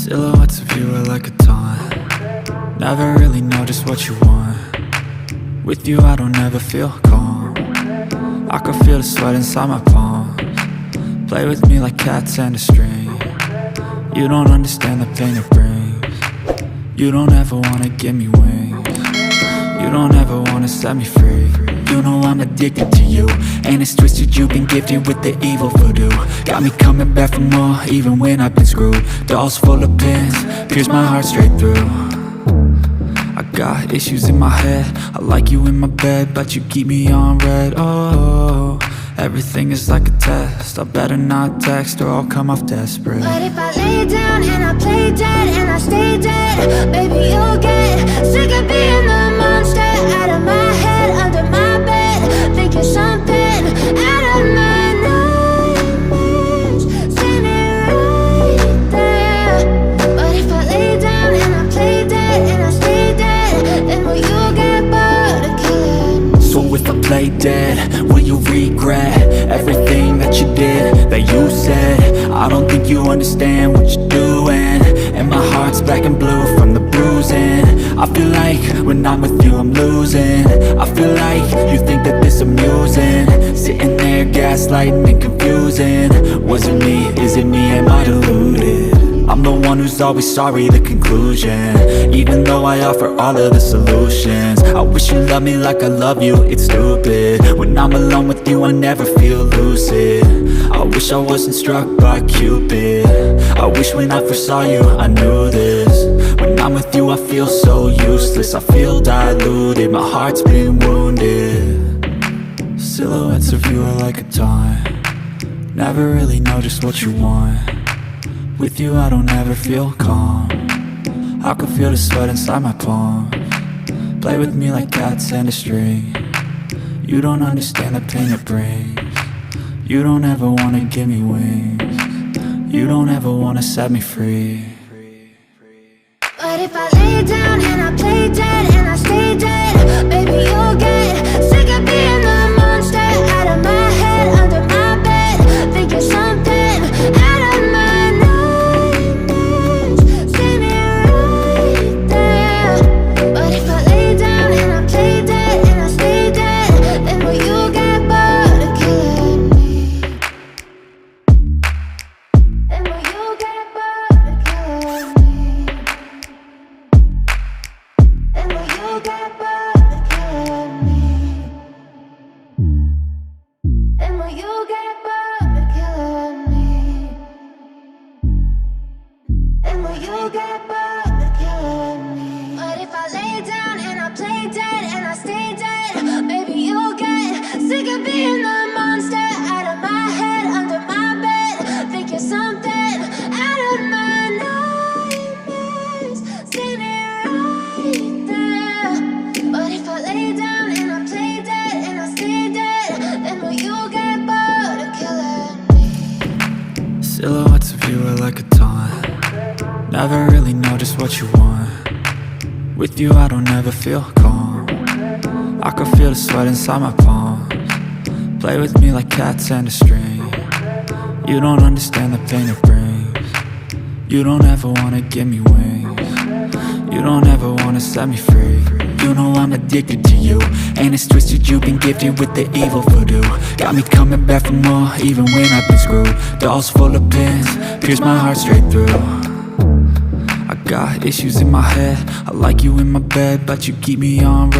Silhouettes of you are like a taunt. Never really know just what you want. With you I don't ever feel calm. I can feel the sweat inside my palms. Play with me like cats and a string. You don't understand the pain it brings. You don't ever wanna give me wings. You don't ever wanna set me free. You know I'm addicted to you, and it's twisted, you've been gifted with the evil voodoo. Got me coming back for more, even when I've been screwed. Dolls full of pins, pierce my heart straight through. I got issues in my head, I like you in my bed, but you keep me on red. Oh, everything is like a test, I better not text or I'll come off desperate. But if I lay down and I play dead and I stay dead, baby you'll get sick of being the monster out of my head, under my bed, thinking something out of my nightmares, standing right there. But if I lay down and I play dead and I stay dead, then will you get bored of killing me? So if I play dead, will you regret everything that you did, that you said? I don't think you understand what you're doing, and my heart's black and blue from the bruising. I feel like when I'm with you I'm losing. I feel like you think that this amusing, sitting there gaslighting and confusing. Was it me? Is it me? Am I deluded? I'm the one who's always sorry, the conclusion, even though I offer all of the solutions. I wish you loved me like I love you, it's stupid. When I'm alone with you I never feel lucid. I wish I wasn't struck by Cupid. I wish when I first saw you I knew this. When I'm with you I feel so useless, I feel diluted, my heart's been wounded. Silhouettes of you are like a taunt. Never really know just what you want. With you I don't ever feel calm. I can feel the sweat inside my palms. Play with me like cats and a string. You don't understand the pain it brings. You don't ever wanna give me wings. You don't ever wanna set me free. But if I lay down and I play dead and I stay dead, baby you'll get sick of being the monster out of my head, under my bed, thinking something out of my nightmares, standing right there. But if I lay down and I play dead and I stay dead, then will you get bored of killing me? Then will you get bored of killing me? And will you get bored of killing me? And will you get bored of killing me? And will you get bored of killing me? But if I lay down and I play dead and I stay dead, baby you'll get sick of being the monster out of my head, under my bed, thinking something out of my nightmares, standing right there. But if I lay down and I play dead and I stay dead, then will you get bored of killing me? Silhouettes of you are like a taunt. Never really know just what you want. With you I don't ever feel calm. I can feel the sweat inside my palms. Play with me like cats and a string. You don't understand the pain it brings. You don't ever wanna give me wings. You don't ever wanna set me free. You know I'm addicted to you, and it's twisted, you've been gifted with the evil voodoo. Got me coming back for more, even when I've been screwed. Dolls full of pins, pierce my heart straight through. I got issues in my head, I like you in my bed, but you keep me on